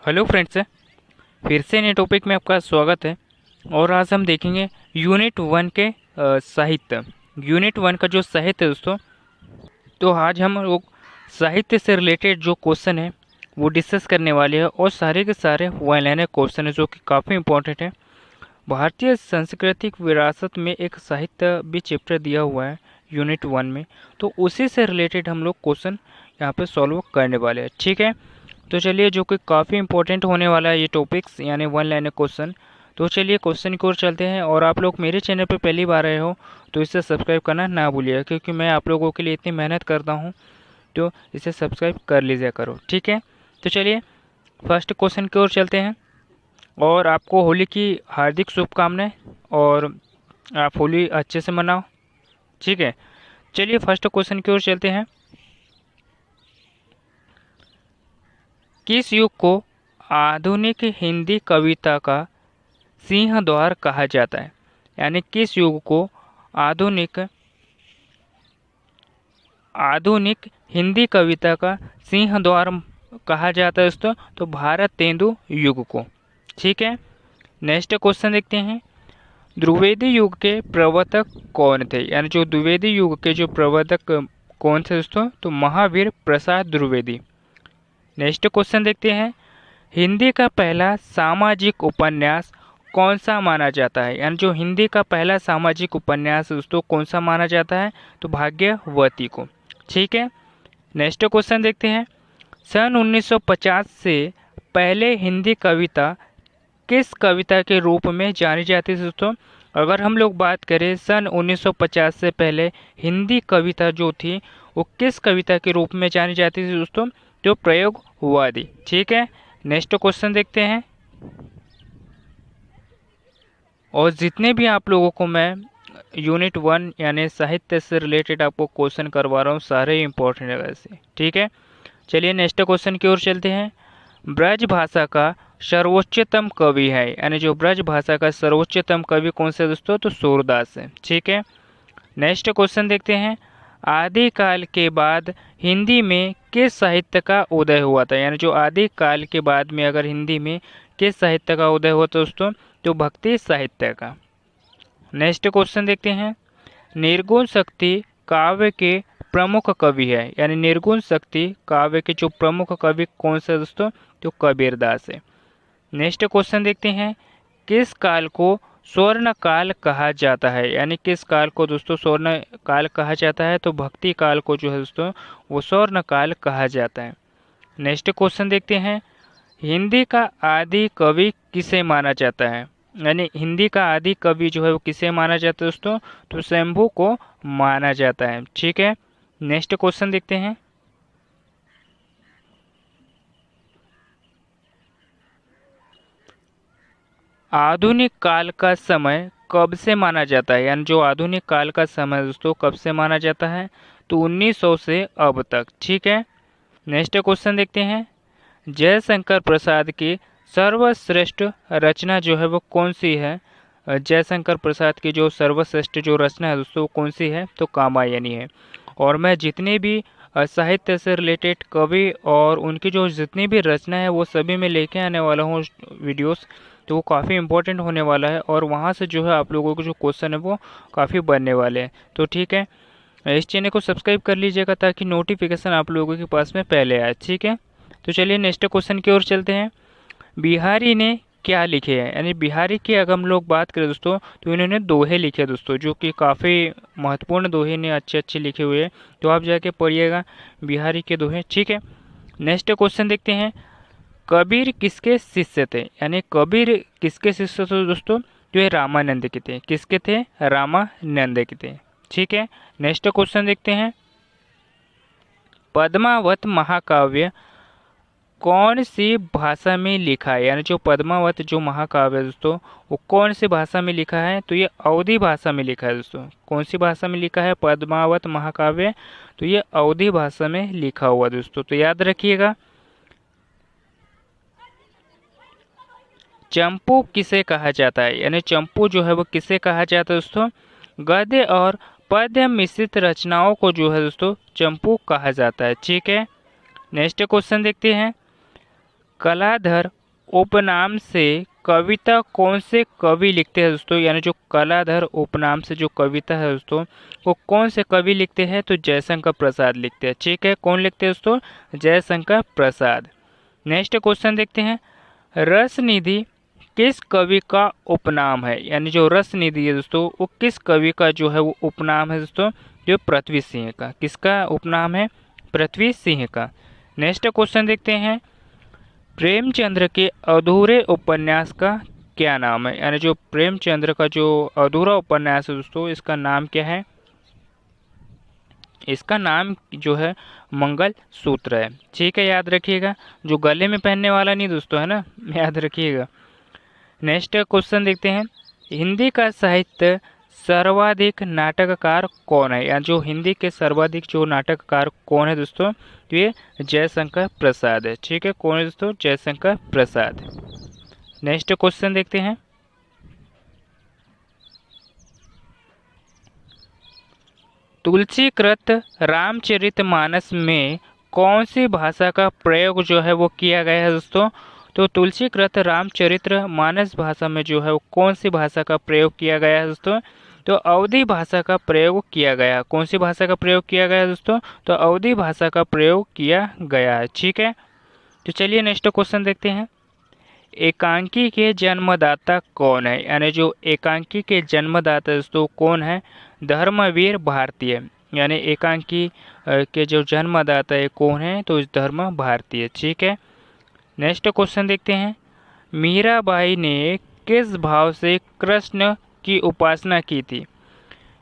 Hello friends, फिर से नए टॉपिक में आपका स्वागत है। और आज हम देखेंगे यूनिट वन के साहित्य। यूनिट वन का जो साहित्य है दोस्तों, तो आज हम लोग साहित्य से रिलेटेड जो क्वेश्चन है वो डिस्कस करने वाले हैं। और सारे के सारे वन लाइनर क्वेश्चन है जो कि काफ़ी इंपॉर्टेंट है। भारतीय सांस्कृतिक विरासत में एक साहित्य भी चैप्टर दिया हुआ है यूनिट वन में, तो उसी से रिलेटेड हम लोग क्वेश्चन यहाँ पे सॉल्व करने वाले हैं। ठीक है, तो चलिए, जो कि काफ़ी इंपॉर्टेंट होने वाला है ये टॉपिक्स यानी वन लाइनर क्वेश्चन। तो चलिए क्वेश्चन की ओर चलते हैं। और आप लोग मेरे चैनल पे पहली बार आए हो तो इसे सब्सक्राइब करना ना भूलिएगा, क्योंकि मैं आप लोगों के लिए इतनी मेहनत करता हूँ, तो इसे सब्सक्राइब कर लीजिए करो। ठीक है, तो चलिए फर्स्ट क्वेश्चन की ओर चलते हैं। और आपको होली की हार्दिक शुभकामनाएं, और आप होली अच्छे से मनाओ। ठीक है, चलिए फर्स्ट क्वेश्चन की ओर चलते हैं। किस युग को आधुनिक हिंदी कविता का सिंह द्वार कहा जाता है? यानी किस युग को आधुनिक आधुनिक हिंदी कविता का सिंह द्वार कहा जाता है दोस्तों? तो भारत तेंदु युग को। ठीक है, नेक्स्ट क्वेश्चन देखते हैं। द्विवेदी युग के प्रवर्तक कौन थे? यानी जो द्विवेदी युग के जो प्रवर्तक कौन थे दोस्तों? तो महावीर प्रसाद द्विवेदी। नेक्स्ट क्वेश्चन देखते हैं। हिंदी का पहला सामाजिक उपन्यास कौन सा माना जाता है? यानी जो हिंदी का पहला सामाजिक उपन्यास दोस्तों कौन सा माना जाता है? तो भाग्यवती को। ठीक है, नेक्स्ट क्वेश्चन देखते हैं। सन 1950 से पहले हिंदी कविता किस कविता के रूप में जानी जाती थी दोस्तों? अगर हम लोग बात करें सन 1950 से पहले हिंदी कविता जो थी वो किस कविता के रूप में जानी जाती थी दोस्तों? जो प्रयोगवादी। ठीक है, नेक्स्ट क्वेश्चन देखते हैं। और जितने भी आप लोगों को मैं यूनिट वन यानी साहित्य से रिलेटेड आपको क्वेश्चन करवा रहा हूँ, सारे इंपॉर्टेंट है वैसे। ठीक है, चलिए नेक्स्ट क्वेश्चन की ओर चलते हैं। ब्रज भाषा का सर्वोच्चतम कवि है, यानी जो ब्रज भाषा का सर्वोच्चतम कवि कौन सा दोस्तों? तो सूरदास है। ठीक है, नेक्स्ट क्वेश्चन देखते हैं। आदिकाल के बाद हिंदी में किस साहित्य का उदय हुआ था? यानी जो आदिकाल के बाद में अगर हिंदी में किस साहित्य का उदय हुआ था दोस्तों? तो भक्ति साहित्य का। नेक्स्ट क्वेश्चन देखते हैं। निर्गुण शक्ति काव्य के प्रमुख कवि है, यानी निर्गुण शक्ति काव्य के जो प्रमुख कवि कौन से दोस्तों? तो कबीरदास है। नेक्स्ट क्वेश्चन देखते हैं। किस काल को स्वर्ण काल कहा जाता है? यानी किस काल को दोस्तों स्वर्ण काल कहा जाता है? तो भक्ति काल को जो है दोस्तों वो स्वर्ण काल कहा जाता है। नेक्स्ट क्वेश्चन देखते हैं। हिंदी का आदि कवि किसे माना जाता है? यानी हिंदी का आदि कवि जो है वो किसे माना जाता है दोस्तों? तो शंभू को माना जाता है। ठीक है, नेक्स्ट क्वेश्चन देखते हैं। आधुनिक काल का समय कब से माना जाता है? यानी जो आधुनिक काल का समय दोस्तों कब से माना जाता है? तो 1900 से अब तक। ठीक है, नेक्स्ट क्वेश्चन देखते हैं। जयशंकर प्रसाद की सर्वश्रेष्ठ रचना जो है वो कौन सी है? जयशंकर प्रसाद की जो सर्वश्रेष्ठ जो रचना है दोस्तों वो कौन सी है? तो कामायनी है। और मैं जितने भी साहित्य से रिलेटेड कवि और उनकी जो जितनी भी रचना है वो सभी में लेके आने वाला हूँ वीडियोस, तो वो काफ़ी इंपॉर्टेंट होने वाला है। और वहाँ से जो है आप लोगों के जो क्वेश्चन है वो काफ़ी बनने वाले हैं। तो ठीक है, इस चैनल को सब्सक्राइब कर लीजिएगा ताकि नोटिफिकेशन आप लोगों के पास में पहले आए। ठीक है, तो चलिए नेक्स्ट क्वेश्चन की ओर चलते हैं। बिहारी ने क्या लिखे हैं? यानी बिहारी की अगर हम लोग बात करें दोस्तों तो इन्होंने दोहे लिखे दोस्तों, जो कि काफ़ी महत्वपूर्ण दोहे ने अच्छे अच्छे लिखे हुए हैं। तो आप जाके पढ़िएगा बिहारी के दोहे। ठीक है, नेक्स्ट क्वेश्चन देखते हैं। कबीर किसके शिष्य थे? यानी कबीर किसके शिष्य थे दोस्तों? जो ये रामानंद के थे। किसके थे? रामानंद के थे। ठीक है, नेक्स्ट क्वेश्चन देखते हैं। पद्मावत महाकाव्य कौन सी भाषा में लिखा है? यानी जो पद्मावत जो महाकाव्य है दोस्तों वो कौन सी भाषा में लिखा है? तो ये अवधी भाषा में लिखा है दोस्तों। कौन सी भाषा में लिखा है पद्मावत महाकाव्य? तो ये अवधी भाषा में लिखा हुआ दोस्तों, तो याद रखिएगा। चंपू किसे कहा जाता है? यानी चंपू जो है वो किसे कहा जाता है दोस्तों? गद्य और पद्य मिश्रित रचनाओं को जो है दोस्तों चंपू कहा जाता है। ठीक है, नेक्स्ट क्वेश्चन देखते हैं। कलाधर उपनाम से कविता कौन से कवि लिखते हैं दोस्तों, यानी जो कलाधर उपनाम से जो कविता है दोस्तों वो कौन से कवि लिखते हैं, तो जयशंकर प्रसाद लिखते हैं। ठीक है, कौन लिखते हैं दोस्तों, जयशंकर प्रसाद। नेक्स्ट क्वेश्चन देखते हैं, रस निधि किस कवि का उपनाम है, यानी जो रस निधि है दोस्तों वो किस कवि का जो है वो उपनाम है दोस्तों, जो पृथ्वी सिंह का। किसका उपनाम है, पृथ्वी सिंह का। नेक्स्ट क्वेश्चन देखते हैं, प्रेमचंद्र के अधूरे उपन्यास का क्या नाम है, यानी जो प्रेमचंद्र का जो अधूरा उपन्यास है दोस्तों इसका नाम क्या है, इसका नाम जो है मंगल सूत्र है। ठीक है, याद रखिएगा, जो गले में पहनने वाला नहीं दोस्तों है ना, याद रखिएगा। नेक्स्ट क्वेश्चन देखते हैं, हिंदी का साहित्य सर्वाधिक नाटककार कौन है, या जो हिंदी के सर्वाधिक जो नाटककार कौन है दोस्तों, तो ये जयशंकर प्रसाद है। ठीक है, कौन है दोस्तों, जयशंकर प्रसाद। नेक्स्ट क्वेश्चन देखते हैं, तुलसीकृत रामचरितमानस में कौन सी भाषा का प्रयोग जो है वो किया गया है दोस्तों, तो तुलसीकृत रामचरित्र मानस भाषा में जो है वो कौन सी भाषा का प्रयोग किया गया है दोस्तों, तो अवधी भाषा का प्रयोग किया गया। कौन सी भाषा का प्रयोग किया गया है दोस्तों, तो अवधी भाषा का प्रयोग किया गया है। ठीक है, तो चलिए नेक्स्ट क्वेश्चन देखते हैं, एकांकी के जन्मदाता कौन है, यानी जो एकांकी के जन्मदाता दोस्तों कौन है, धर्मवीर भारतीय। यानी एकांकी के जो जन्मदाता है कौन है, तो धर्म भारतीय। ठीक है, नेक्स्ट क्वेश्चन देखते हैं, मीराबाई ने किस भाव से कृष्ण की उपासना की थी,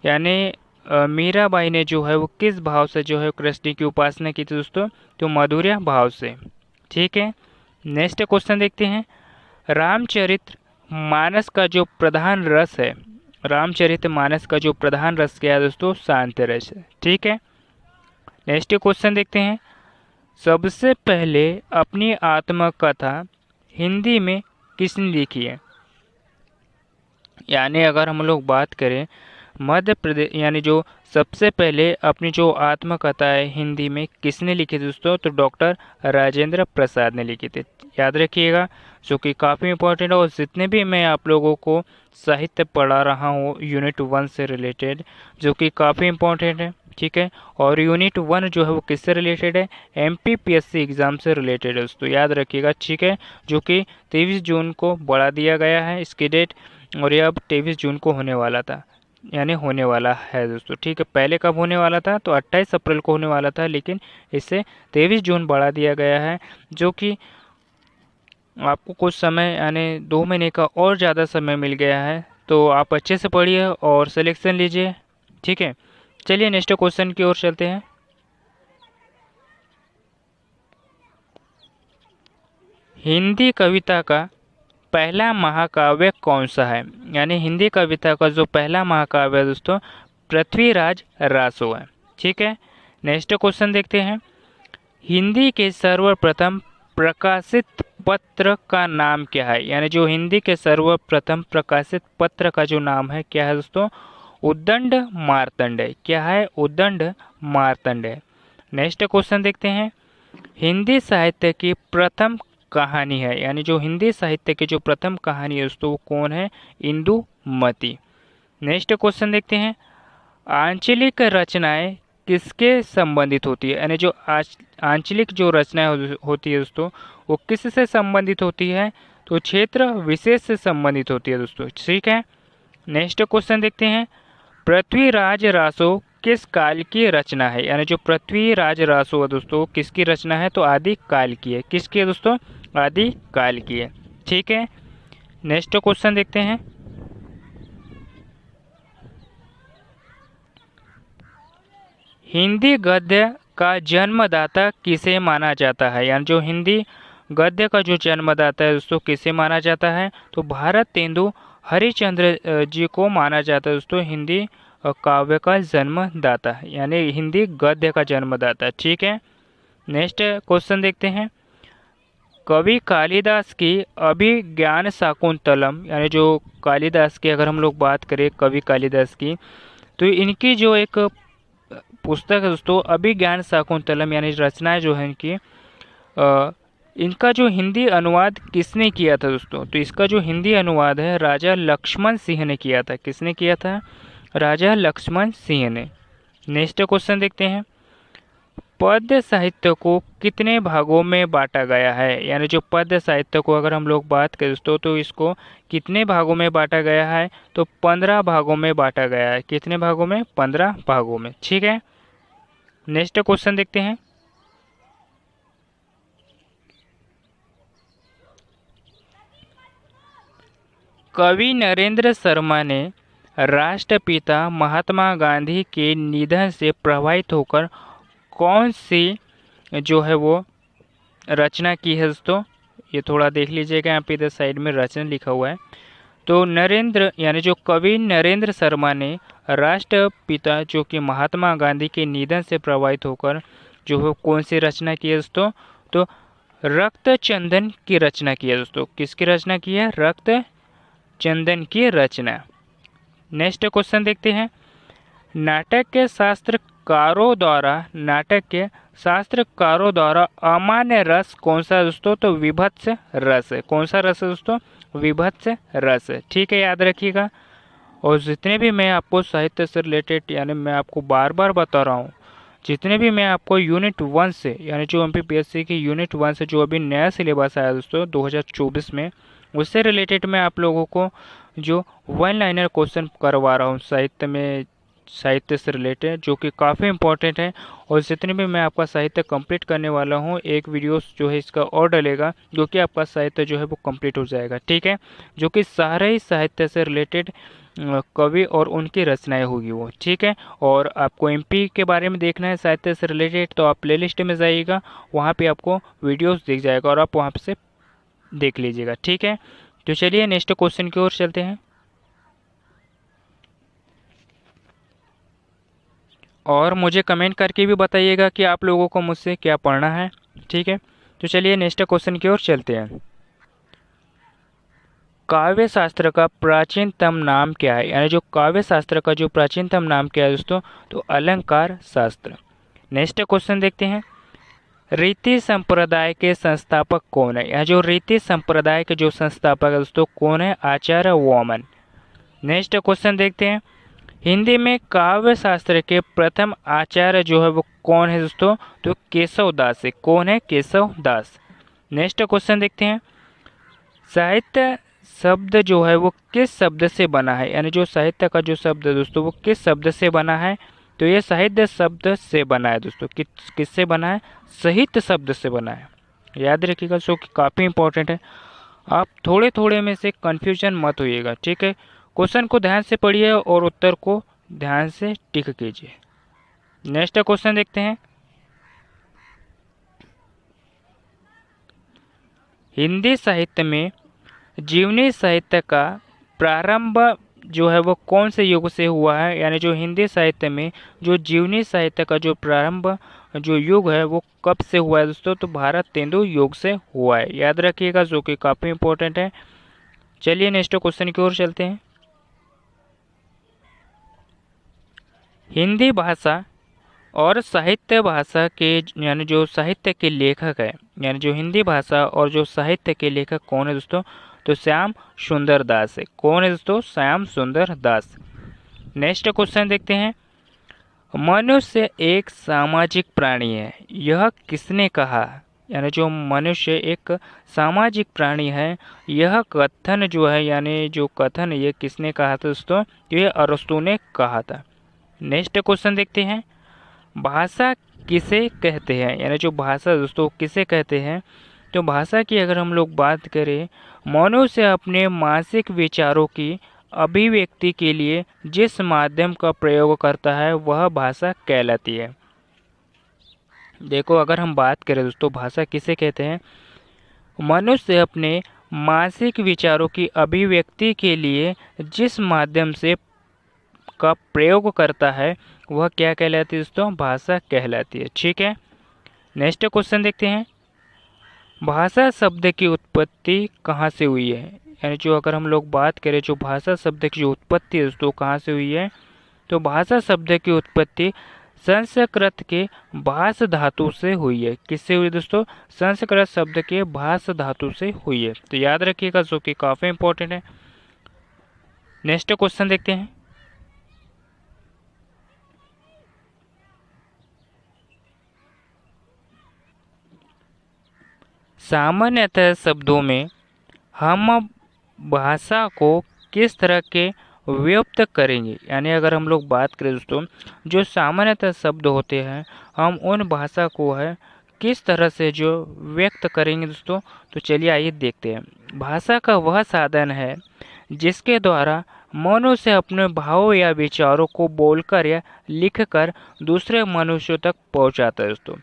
यानी मीराबाई ने जो है वो किस भाव से जो है कृष्ण की उपासना की थी दोस्तों, तो माधुर्य भाव से। ठीक है, नेक्स्ट क्वेश्चन देखते हैं, रामचरित मानस का जो प्रधान रस है, रामचरित मानस का जो प्रधान रस क्या है दोस्तों, शांत रस है। ठीक है, नेक्स्ट क्वेश्चन देखते हैं, सबसे पहले अपनी आत्मकथा हिंदी में किसने लिखी है, यानी अगर हम लोग बात करें मध्य प्रदेश, यानी जो सबसे पहले अपनी जो आत्मकथा है हिंदी में किसने लिखी थी दोस्तों, तो डॉक्टर राजेंद्र प्रसाद ने लिखी थी। याद रखिएगा, जो कि काफ़ी इंपॉर्टेंट है, और जितने भी मैं आप लोगों को साहित्य पढ़ा रहा हूँ यूनिट 1 से रिलेटेड, जो कि काफ़ी इंपॉर्टेंट है। ठीक है, और यूनिट 1 जो है वो किससे रिलेटेड है, MPPSC एग्ज़ाम से रिलेटेड है दोस्तों, याद रखिएगा। ठीक है, जो कि 23 जून को बढ़ा दिया गया है इसकी डेट, और ये अब 23 जून को होने वाला था, यानी होने वाला है दोस्तों। ठीक है, पहले कब होने वाला था, तो 28 अप्रैल को होने वाला था, लेकिन इसे 23 जून बढ़ा दिया गया है, जो कि आपको कुछ समय यानी 2 महीने का और ज़्यादा समय मिल गया है। तो आप अच्छे से पढ़िए और सिलेक्शन लीजिए। ठीक है, चलिए नेक्स्ट क्वेश्चन की ओर चलते हैं, हिंदी कविता का पहला महाकाव्य कौन सा है, यानी हिंदी कविता का जो पहला महाकाव्य है दोस्तों, पृथ्वीराज रासो है। ठीक है, नेक्स्ट क्वेश्चन देखते हैं, हिंदी के सर्वप्रथम प्रकाशित पत्र का नाम क्या है, यानी जो हिंदी के सर्वप्रथम प्रकाशित पत्र का जो नाम है क्या है दोस्तों, उद्दंड मार्तंड है। क्या है, उद्दंड मार्तंड है। नेक्स्ट क्वेश्चन देखते हैं, हिंदी साहित्य की प्रथम कहानी है, यानी जो हिंदी साहित्य की जो प्रथम कहानी है दोस्तों वो कौन है, इंदुमती। नेक्स्ट क्वेश्चन देखते हैं, आंचलिक रचनाएं किसके संबंधित होती है, यानी जो आंचलिक जो रचनाएं होती है दोस्तों वो किससे संबंधित होती है, तो क्षेत्र विशेष से संबंधित होती है दोस्तों। ठीक है, नेक्स्ट क्वेश्चन देखते हैं, पृथ्वीराज रासो किस काल की रचना है, यानी जो पृथ्वीराज रासो है दोस्तों किसकी रचना है, तो आदि काल की है। किसकी है दोस्तों, आदि काल की है। ठीक है, नेक्स्ट क्वेश्चन देखते हैं, हिंदी गद्य का जन्मदाता किसे माना जाता है, यानी जो हिंदी गद्य का जो जन्मदाता है दोस्तों किसे माना जाता है, तो भारतेंदु हरिश्चंद्र जी को माना जाता है दोस्तों हिंदी काव्य का जन्मदाता, यानी हिंदी गद्य का जन्मदाता। ठीक है, नेक्स्ट क्वेश्चन देखते हैं, कवि कालिदास की अभिज्ञान शाकुंतलम, यानी जो कालिदास की अगर हम लोग बात करें कवि कालिदास की, तो इनकी जो एक पुस्तक है दोस्तों अभिज्ञान शाकुंतलम, यानी रचनाएं जो है इनकी इनका जो हिंदी अनुवाद किसने किया था दोस्तों? तो इसका जो हिंदी अनुवाद है राजा लक्ष्मण सिंह ने किया था। किसने किया था? राजा लक्ष्मण सिंह ने। नेक्स्ट क्वेश्चन देखते हैं, पद्य साहित्य को कितने भागों में बांटा गया है? यानी जो पद्य साहित्य को अगर हम लोग बात करें दोस्तों तो इसको कितने भागों में बांटा गया है? तो 15 भागों में बांटा गया है। कितने भागों में? 15 भागों में। ठीक है, नेक्स्ट क्वेश्चन देखते हैं, कवि नरेंद्र शर्मा ने राष्ट्रपिता महात्मा गांधी के निधन से प्रभावित होकर कौन सी जो है वो रचना की है दोस्तों? ये थोड़ा देख लीजिएगा, यहाँ पे इधर साइड में रचना लिखा हुआ है। तो नरेंद्र यानी जो कवि नरेंद्र शर्मा ने राष्ट्रपिता जो कि महात्मा गांधी के निधन से प्रभावित होकर जो है कौन सी रचना की है दोस्तों? तो रक्त चंदन की रचना की है दोस्तों। किसकी रचना की है? रक्त चंदन की रचना। नेक्स्ट क्वेश्चन देखते हैं, नाटक के शास्त्रकारों द्वारा अमान्य रस कौन सा दोस्तों? तो विभत्स रस है। कौन सा रस है दोस्तों? विभत्स रस। ठीक है, याद रखिएगा। और जितने भी मैं आपको साहित्य से रिलेटेड यानी मैं आपको बार बार बता रहा हूँ, जितने भी मैं आपको यूनिट 1 से यानी जो एमपीपीएससी की यूनिट 1 से जो अभी नया सिलेबस आया दोस्तों 2024 में, उससे रिलेटेड मैं आप लोगों को जो वन लाइनर क्वेश्चन करवा रहा हूँ साहित्य से रिलेटेड, जो कि काफ़ी इंपॉर्टेंट है। और जितने भी मैं आपका साहित्य कंप्लीट करने वाला हूँ, एक वीडियो जो है इसका और डलेगा, जो कि आपका साहित्य जो है वो कंप्लीट हो जाएगा। ठीक है, जो कि सारे ही साहित्य से रिलेटेड कवि और उनकी रचनाएं होगी वो। ठीक है, और आपको एमपी के बारे में देखना है साहित्य से रिलेटेड, तो आप प्लेलिस्ट में जाइएगा, वहाँ पे आपको वीडियोस दिख जाएगा और आप वहाँ से देख लीजिएगा। ठीक है, तो चलिए नेक्स्ट क्वेश्चन की ओर चलते हैं। और मुझे कमेंट करके भी बताइएगा कि आप लोगों को मुझसे क्या पढ़ना है। ठीक है, तो चलिए नेक्स्ट क्वेश्चन की ओर चलते हैं। काव्य शास्त्र का प्राचीनतम नाम क्या है? यानी जो काव्य शास्त्र का जो प्राचीनतम नाम क्या है दोस्तों? तो अलंकार शास्त्र। नेक्स्ट क्वेश्चन देखते हैं, रीति संप्रदाय के संस्थापक कौन है? यह जो रीति संप्रदाय के जो संस्थापक है दोस्तों कौन है? आचार्य वामन। नेक्स्ट क्वेश्चन देखते हैं, हिंदी में काव्य शास्त्र के प्रथम आचार्य जो है वो कौन है दोस्तों? तो केशव दास है। कौन है? केशव दास। नेक्स्ट क्वेश्चन देखते हैं, साहित्य शब्द जो है वो किस शब्द से बना है? यानी जो साहित्य का जो शब्द है दोस्तों वो किस शब्द से बना है? तो ये साहित्य शब्द से बना है दोस्तों। किससे बना है? साहित्य शब्द से बना है। याद रखिएगा, जो कि काफ़ी इंपॉर्टेंट है। आप थोड़े थोड़े में से कन्फ्यूजन मत होइएगा। ठीक है, क्वेश्चन को ध्यान से पढ़िए और उत्तर को ध्यान से टिक कीजिए। नेक्स्ट क्वेश्चन देखते हैं, हिंदी साहित्य में जीवनी साहित्य का प्रारंभ जो है वो कौन से युग से हुआ है? यानी जो हिंदी साहित्य में जो जीवनी साहित्य का जो प्रारंभ जो युग है वो कब से हुआ है दोस्तों? तो भारत तेंदु युग से हुआ है। याद रखिएगा, जो कि काफ़ी इंपॉर्टेंट है। चलिए नेक्स्ट क्वेश्चन की ओर चलते हैं, हिंदी भाषा और साहित्य भाषा के यानी जो साहित्य के लेखक है, यानी जो हिंदी भाषा और जो साहित्य के लेखक कौन है दोस्तों? तो श्याम सुंदर दास है। कौन है दोस्तों? श्याम सुंदर दास। नेक्स्ट क्वेश्चन देखते हैं, मनुष्य एक सामाजिक प्राणी है, यह किसने कहा? यानी जो मनुष्य एक सामाजिक प्राणी है, यह कथन जो है यानी जो कथन ये किसने कहा था दोस्तों? ये अरस्तु ने कहा था। नेक्स्ट क्वेश्चन देखते हैं, भाषा किसे कहते हैं? यानी जो भाषा दोस्तों किसे कहते हैं? तो भाषा की अगर हम लोग बात करें, मनुष्य अपने मानसिक विचारों की अभिव्यक्ति के लिए जिस माध्यम का प्रयोग करता है वह भाषा कहलाती है। देखो, अगर हम बात करें दोस्तों भाषा किसे कहते हैं, मनुष्य अपने मानसिक विचारों की अभिव्यक्ति के लिए जिस माध्यम से का प्रयोग करता है वह क्या कहलाती है दोस्तों? भाषा कहलाती है। ठीक है, नेक्स्ट क्वेश्चन देखते हैं, भाषा शब्द की उत्पत्ति कहाँ से हुई है? यानी जो अगर हम लोग बात करें जो भाषा शब्द की जो उत्पत्ति है दोस्तों कहाँ से हुई है? तो भाषा शब्द की उत्पत्ति संस्कृत के भास धातु से हुई है। किससे हुई दोस्तों? संस्कृत शब्द के भास धातु से हुई है। तो याद रखिएगा, जो कि काफी इंपॉर्टेंट है। नेक्स्ट क्वेश्चन देखते हैं। सामान्यतः शब्दों में हम भाषा को किस तरह के व्यक्त करेंगे, यानी अगर हम लोग बात करें दोस्तों, जो सामान्यतः शब्द होते हैं हम उन भाषा को है किस तरह से जो व्यक्त करेंगे दोस्तों। तो चलिए आइए देखते हैं। भाषा का वह साधन है जिसके द्वारा मनुष्य अपने भावों या विचारों को बोलकर या लिखकर दूसरे मनुष्यों तक पहुंचाता है दोस्तों।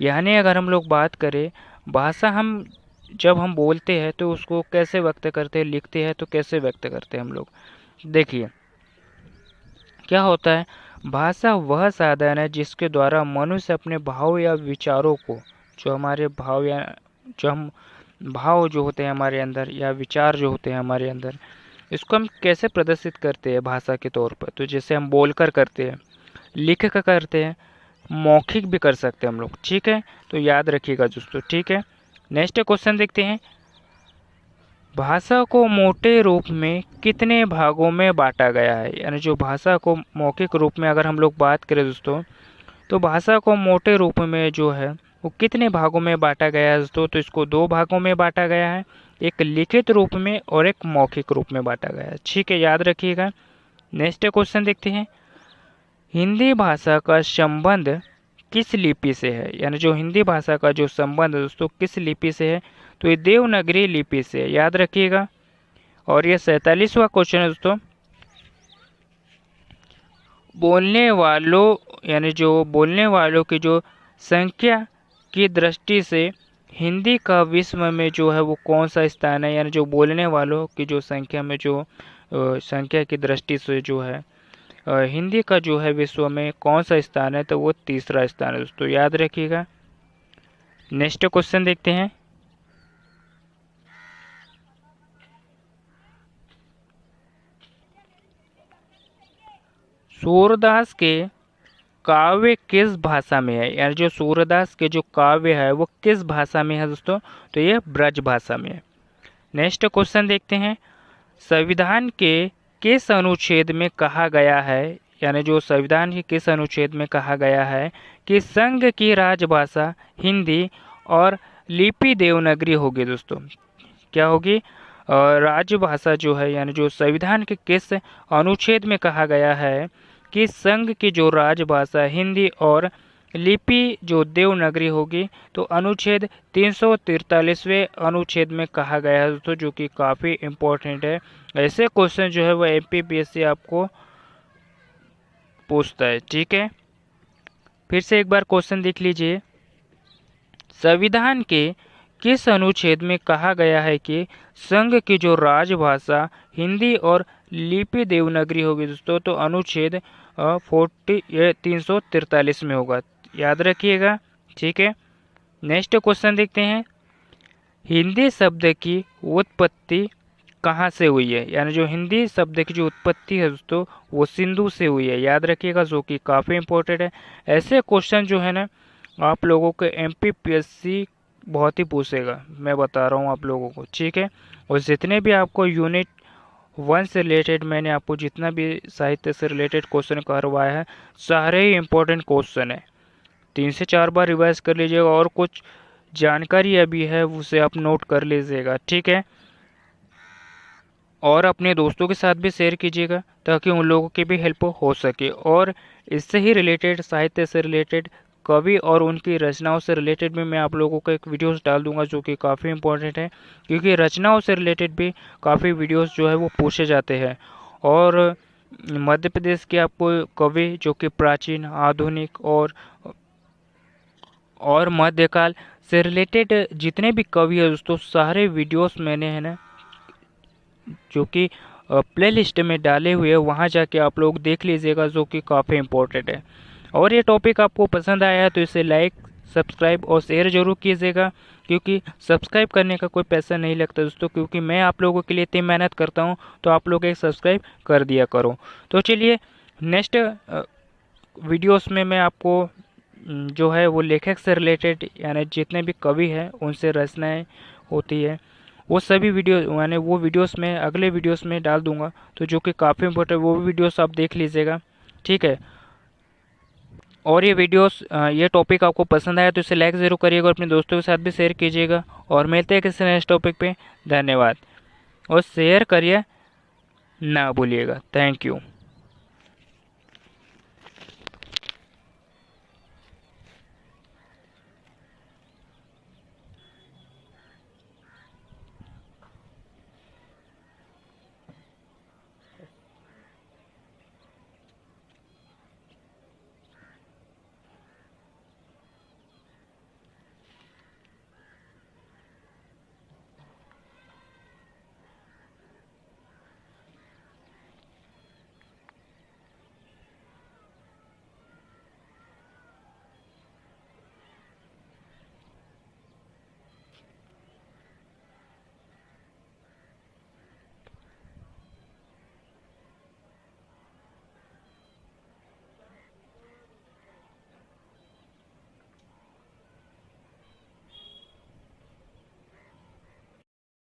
यानी अगर हम लोग बात करें, भाषा हम जब हम बोलते हैं तो उसको कैसे व्यक्त करते हैं, लिखते हैं तो कैसे व्यक्त करते हैं हम लोग। देखिए क्या होता है, भाषा वह साधन है जिसके द्वारा मनुष्य अपने भाव या विचारों को, जो हमारे भाव या जो हम भाव जो होते हैं हमारे अंदर या विचार जो होते हैं हमारे अंदर, इसको हम कैसे प्रदर्शित करते हैं भाषा के तौर पर। तो जैसे हम बोलकर करते हैं, लिख कर करते हैं, मौखिक भी कर सकते हैं हम लोग। ठीक है, तो याद रखिएगा दोस्तों। ठीक है, नेक्स्ट क्वेश्चन देखते हैं। भाषा को मोटे रूप में कितने भागों में बांटा गया है, यानी जो भाषा को मौखिक रूप में अगर हम लोग बात करें दोस्तों, तो भाषा को मोटे रूप में जो है वो कितने भागों में बांटा गया है दोस्तों। तो इसको दो भागों में बांटा गया है, एक लिखित रूप में और एक मौखिक रूप में बांटा गया है। ठीक है, याद रखिएगा। नेक्स्ट क्वेश्चन देखते हैं। हिंदी भाषा का संबंध किस लिपि से है, यानी जो हिंदी भाषा का जो संबंध है दोस्तों किस लिपि से है। तो ये देवनागरी लिपि से है, याद रखिएगा। और ये 47वां क्वेश्चन है दोस्तों। बोलने वालों, यानी जो बोलने वालों की जो संख्या की दृष्टि से हिंदी का विश्व में जो है वो कौन सा स्थान है, यानी जो बोलने वालों की जो संख्या में जो संख्या की दृष्टि से जो है हिंदी का जो है विश्व में कौन सा स्थान है। तो वो तीसरा स्थान है दोस्तों, याद रखिएगा। नेक्स्ट क्वेश्चन देखते हैं। सूरदास के काव्य किस भाषा में है, यानी जो सूरदास के जो काव्य है वो किस भाषा में है दोस्तों। तो ये ब्रज भाषा में है। नेक्स्ट क्वेश्चन देखते हैं। संविधान के किस अनुच्छेद में कहा गया है, यानी जो संविधान के किस अनुच्छेद में कहा गया है कि संघ की राजभाषा हिंदी और लिपि देवनागरी होगी दोस्तों। क्या होगी? राजभाषा जो है, यानी जो संविधान के किस अनुच्छेद में कहा गया है कि संघ की जो राजभाषा हिंदी और लिपि जो देवनागरी होगी। तो अनुच्छेद 343वें अनुच्छेद में कहा गया है दोस्तों, जो कि काफ़ी इम्पोर्टेंट है। ऐसे क्वेश्चन जो है वो एमपीपीएससी आपको पूछता है। ठीक है, फिर से एक बार क्वेश्चन देख लीजिए। संविधान के किस अनुच्छेद में कहा गया है कि संघ की जो राजभाषा हिंदी और लिपि देवनागरी होगी दोस्तों। तो अनुच्छेद 343 में होगा, याद रखिएगा। ठीक है, नेक्स्ट क्वेश्चन देखते हैं। हिंदी शब्द की उत्पत्ति कहाँ से हुई है, यानी जो हिंदी शब्द की जो उत्पत्ति है दोस्तों वो सिंधु से हुई है, याद रखिएगा, जो कि काफ़ी इंपॉर्टेंट है। ऐसे क्वेश्चन जो है ना आप लोगों के एमपीपीएससी बहुत ही पूछेगा, मैं बता रहा हूँ आप लोगों को। ठीक है, और जितने भी आपको यूनिट 1 से रिलेटेड मैंने आपको जितना भी साहित्य से रिलेटेड क्वेश्चन करवाया है सारे ही इम्पोर्टेंट क्वेश्चन है। 3 से 4 बार रिवाइज कर लीजिएगा, और कुछ जानकारी अभी है उसे आप नोट कर लीजिएगा। ठीक है, और अपने दोस्तों के साथ भी शेयर कीजिएगा ताकि उन लोगों की भी हेल्प हो सके। और इससे ही रिलेटेड, साहित्य से रिलेटेड, कवि और उनकी रचनाओं से रिलेटेड भी मैं आप लोगों को एक वीडियोस डाल दूंगा, जो कि काफ़ी इंपॉर्टेंट है, क्योंकि रचनाओं से रिलेटेड भी काफ़ी वीडियोस जो है वो पूछे जाते हैं। और मध्य प्रदेश के आपको कवि जो कि प्राचीन, आधुनिक और मध्यकाल से रिलेटेड जितने भी कवि है दोस्तों सारे वीडियोस मैंने है ना जो कि प्लेलिस्ट में डाले हुए हैं, वहाँ जाके आप लोग देख लीजिएगा, जो कि काफ़ी इम्पोर्टेंट है। और ये टॉपिक आपको पसंद आया है तो इसे लाइक, सब्सक्राइब और शेयर जरूर कीजिएगा, क्योंकि सब्सक्राइब करने का कोई पैसा नहीं लगता दोस्तों, क्योंकि मैं आप लोगों के लिए इतनी मेहनत करता हूँ, तो आप लोग एक सब्सक्राइब कर दिया करो। तो चलिए नेक्स्ट वीडियोस में मैं आपको जो है वो लेखक से रिलेटेड यानी जितने भी कवि हैं उनसे रचनाएं होती है वो सभी वीडियो यानी वो वीडियोस में अगले वीडियोस में डाल दूंगा, तो जो कि काफ़ी इम्पोर्टेंट वो भी वीडियोस आप देख लीजिएगा। ठीक है, और ये वीडियोस ये टॉपिक आपको पसंद आया तो इसे लाइक ज़रूर करिएगा और अपने दोस्तों के साथ भी शेयर कीजिएगा। और मिलते हैं किसी नेक्स्ट टॉपिक पे। धन्यवाद और शेयर करिए ना भूलिएगा। Thank you.